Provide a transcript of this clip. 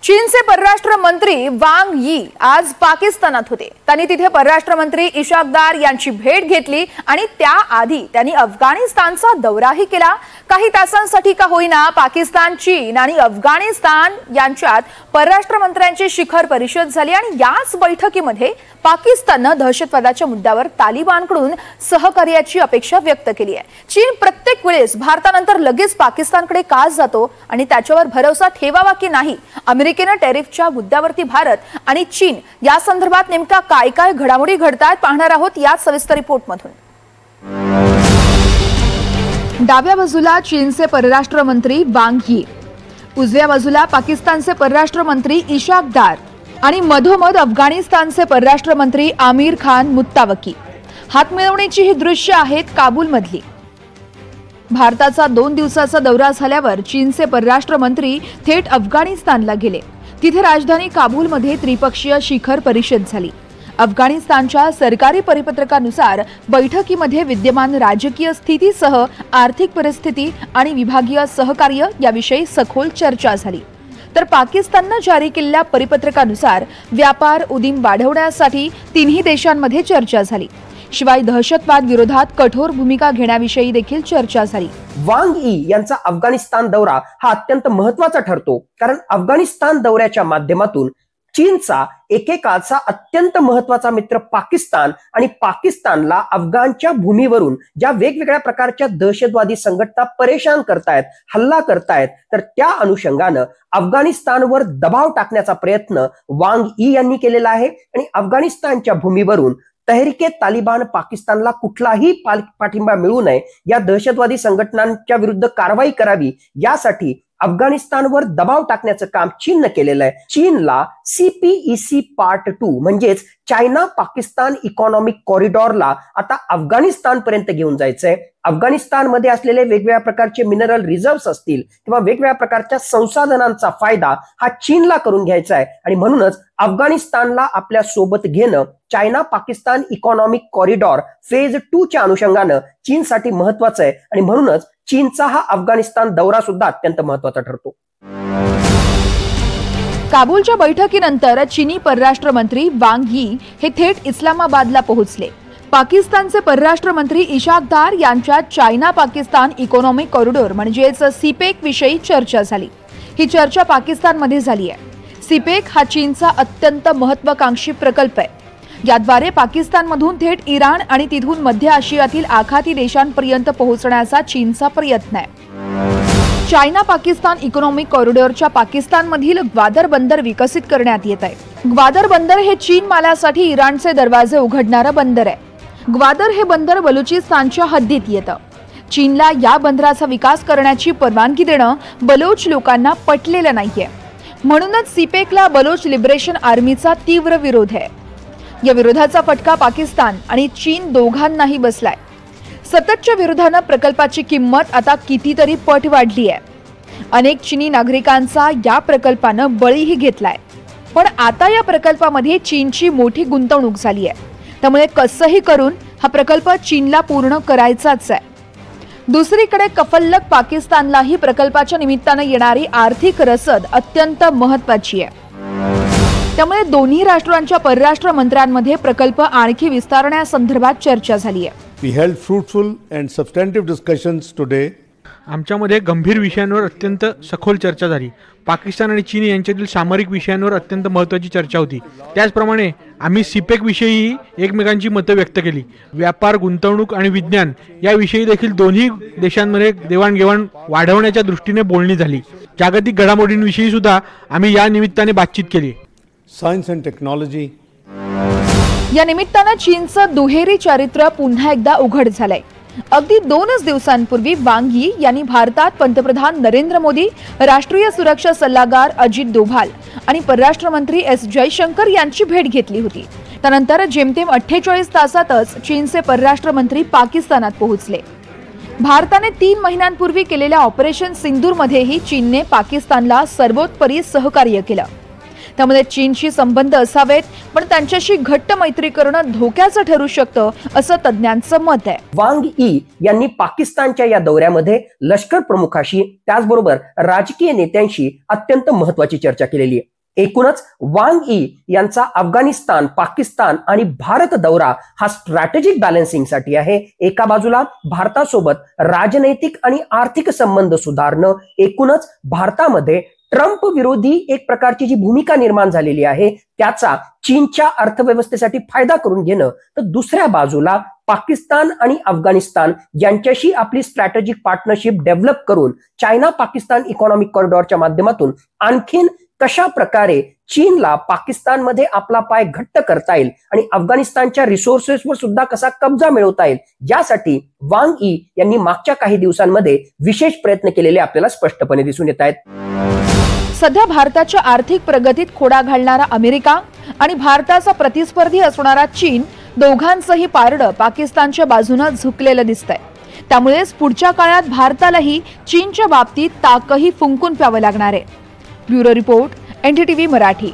चीनचे परराष्ट्र मंत्री वांग यी आज पाकिस्तानात होते। त्यांनी तिथे परराष्ट्र मंत्री इशाक दार यांची भेट घेतली आणि त्याआधी त्यांनी अफगाणिस्तानचा दौराही केला। काही तासांसाठी का होईना पाकिस्तान, चीन आणि अफगाणिस्तान यांच्यात परराष्ट्र मंत्र्यांची शिखर परिषद झाली आणि याच बैठकीमध्ये पाकिस्तानने दहशतवादाच्या मुद्द्यावर तालिबानकडून सहकार्याची अपेक्षा व्यक्त केली आहे। चीन प्रत्येक वेळेस भारतानंतर लगेच पाकिस्तानकडे का जातो आणि त्याच्यावर भरोसा ठेवावा की नाही? अमेरिकेने टॅरिफच्या मुद्द्यावरती भारत आणि चीन या संदर्भात नेमका काय काय घडामोडी घडतात पाहणार आहोत या सविस्तर रिपोर्टमधून। डाव्या बाजूला चीनचे परराष्ट्र मंत्री वांग यी, उजव्या बाजूला पाकिस्तानचे परराष्ट्र मंत्री इशाक दार आणि मधोमध अफगाणिस्तानचे परराष्ट्र मंत्री आमिर खान मुत्तावकी। हातमिळवणीची ही दृश्य आहेत काबूलमधली। भारताचा 2 दिवसाचा दौरा झाल्यावर चीनचे परराष्ट्र मंत्री थेट अफगाणिस्तानला गेले। तिथे राजधानी काबूलमध्ये त्रिपक्षीय शिखर परिषद झाली। अफगाणिस्तानच्या सरकारी परिपत्रकानुसार बैठकीमध्ये विद्यमान राजकीय स्थितीसह आर्थिक परिस्थिती आणि विभागीय सहकार्य याविषयी सखोल चर्चा झाली। तर पाकिस्तानने जारी केलेल्या परिपत्रकानुसार व्यापार उदीम वाढवण्यासाठी तिन्ही देशांमध्ये चर्चा झाली। शिवाय दहशतवाद विरोधात कठोर भूमिका घेण्याविषयी देखील चर्चा झाली। वांग यी यांचा अफगाणिस्तान दौरा हा अत्यंत महत्त्वाचा ठरतो, कारण अफगाणिस्तान दौऱ्याच्या माध्यमातून चीनचा एकेकाळचा अत्यंत महत्त्वाचा मित्र पाकिस्तान आणि पाकिस्तानला अफगाणच्या भूमीवरून ज्या वेगवेगळ्या प्रकारच्या दहशतवादी संघटना परेशान करतायत, हल्ला करतायत, तर त्या अनुषंगाने अफगाणिस्तानवर दबाव टाकण्याचा प्रयत्न वांग यी यांनी केलेला आहे आणि अफगाणिस्तानच्या भूमीवरून तहरीके तालिबान पाकिस्तानला कुठलाही पाठिंबा मिळू नये, या दहशतवादी संघटनांच्या विरुद्ध कारवाई करावी यासाठी अफगाणिस्तानवर दबाव टाकण्याचं काम चीनने केलेलं आहे। चीनला CPEC पार्ट 2 म्हणजेच चायना पाकिस्तान इकॉनॉमिक कॉरिडॉरला आता अफगाणिस्तान पर्यंत घेऊन जायचंय। अफगाणिस्तानमध्ये असलेले वेगवेगळ्या प्रकारचे मिनरल रिझर्व्स असतील किंवा वेगवेगळ्या प्रकारच्या संसाधनांचा फायदा हा चीनला करून घ्यायचा आहे आणि म्हणूनच अफगाणिस्तानला आपल्या सोबत घेणं China Pakistan economic corridor phase 2 च्या अनुषंगाने चीनसाठी महत्त्वाचं आहे आणि म्हणूनच चीनचा हा अफगाणिस्तान दौरा सुद्धा अत्यंत महत्त्वाचा ठरतो। काबूलच्या बैठकीनंतर चीनी परराष्ट्र मंत्री वांग यी हे थेट इस्लामाबादला पोहोचले। पाकिस्तानचे परराष्ट्र मंत्री इशाक दार यांच्यात चायना पाकिस्तान इकॉनॉमिक कॉरिडॉर म्हणजेच CPEC विषयी चर्चा झाली। ही चर्चा पाकिस्तानमध्ये झाली आहे। CPEC हा चीनचा अत्यंत महत्त्वाकांक्षी प्रकल्प आहे। याद्वारे पाकिस्तानमधून थेट इराण आणि तिथून मध्य आशियातील आखाती देशांपर्यंत पोहोचण्याचा चीनचा प्रयत्न आहे। चायना पाकिस्तान इकॉनॉमिक कॉरिडॉरच्या पाकिस्तानमधील ग्वादर बंदर विकसित करण्यात येत आहे। ग्वादर बंदर हे चीन मालासाठी इराणचे दरवाजे उघडणारे बंदर आहे। ग्वादर हे बंदर बलुचिस्तानच्या हद्दीत येतं। चीनला या बंदराचा विकास करण्याची परवानगी देणं बलोच लोकांना पटलेलं नाहीये, म्हणूनच CPECला बलोच लिबरेशन आर्मीचा तीव्र विरोध आहे। या विरोधाचा फटका पाकिस्तान आणि चीन दोघांनाही बसलाय। सततच्या विरोधाने प्रकल्पाची किंमत आता कितीतरी पट वाढली आहे। अनेक चीनी नागरिकांचा या प्रकल्पाने बळीही घेतलाय, पण आता या प्रकल्पामध्ये चीनची मोठी गुंतवणूक झाली आहे। त्यामुळे कसंही करून हा प्रकल्प चीनला पूर्ण करायचाच आहे। दुसरीकडे कफल्लक पाकिस्तानलाही प्रकल्पाच्या निमित्ताने येणारी आर्थिक रसद अत्यंत महत्त्वाची आहे। त्यामुळे दोन्ही राष्ट्रांच्या परराष्ट्र मंत्र्यांमध्ये प्रकल्प आणखी विस्तारण्यासंदर्भात चर्चा झाली आहे। We held fruitful and substantive discussions today. आमच्यामध्ये गंभीर विषयांवर अत्यंत सखोल चर्चा झाली। पाकिस्तान आणि चीन यांच्यातील सामरिक विषयांवर अत्यंत महत्त्वाची चर्चा होती। त्याचप्रमाणे आम्ही CPEC विषयी एकमेकांची मतं व्यक्त केली। व्यापार, गुंतवणूक आणि विज्ञान याविषयी देखील दोन्ही देशांमध्ये देवाणघेवाण वाढवण्याच्या दृष्टीने बोलणी झाली। जागतिक घडामोडींविषयी सुद्धा आम्ही या निमित्ताने बातचीत केली। Science and technology. या निमित्ताने चीनचं दुहेरी चरित्र पुन्हा एकदा उघड झालंय। अगदी 2 दिवसांपूर्वी वांग यी यांनी भारतात पंतप्रधान नरेंद्र मोदी, राष्ट्रीय सुरक्षा सल्लागार अजित डोभाल आणि परराष्ट्र मंत्री S जयशंकर यांची भेट घेतली होती। त्यानंतर जेमतेम 48 तासातच चीनचे परराष्ट्र मंत्री पाकिस्तानात पोहोचले। भारताने 3 महिन्यांपूर्वी केलेल्या ऑपरेशन सिंदूरमध्येही चीनने पाकिस्तानला सर्वोत्तरी सहकार्य केलं। त्यामध्ये चीनशी संबंध असावेत, पण त्यांच्याशी घट्ट मैत्री करणं धोक्याचं ठरू शकतं असं तज्ज्ञांचं मत आहे. वांग यी यांनी पाकिस्तानच्या या दौऱ्यामध्ये लष्कर प्रमुखाशी त्याचबरोबर राजकीय नेत्यांशी अत्यंत महत्वाची चर्चा केलेली आहे. एकूणच वांग यी यांचा अफगाणिस्तान, पाकिस्तान आणि भारत दौरा हा स्ट्रॅटेजिक बॅलन्सिंगसाठी आहे. एका बाजूला भारतासोबत राजनैतिक आणि आर्थिक संबंध सुधारणं, एकूणच भारतामध्ये ट्रम्प विरोधी एक प्रकारची जी भूमिका निर्माण झालेली आहे त्याचा चीनच्या अर्थव्यवस्थेसाठी फायदा करून घेणं, तर दुसऱ्या बाजूला पाकिस्तान आणि अफगाणिस्तान यांच्याशी आपली स्ट्रॅटेजिक पार्टनरशिप डेव्हलप करून चायना पाकिस्तान इकॉनॉमिक कॉरिडॉरच्या माध्यमातून आणखीन कशा प्रकारे चीनला पाकिस्तानमध्ये आपला पाय घट्ट करता येईल आणि अफगाणिस्तानच्या रिसोर्सेसवर सुद्धा कसा कब्जा मिळवता येईल, यासाठी वांग यी यांनी मागच्या काही दिवसांमध्ये विशेष प्रयत्न केलेले आपल्याला स्पष्टपणे दिसून येत आहेत. सध्या भारताच्या आर्थिक प्रगतीत खोडा घालणारा अमेरिका आणि भारताचा प्रतिस्पर्धी असणारा चीन दोघांचंही पारडं पाकिस्तानच्या बाजूने झुकलेलं दिसतंय. त्यामुळेच पुढच्या काळात भारतालाही चीनच्या बाबतीत ताकही फुंकून प्यावं लागणार आहे. Bureau report, NDTV Marathi.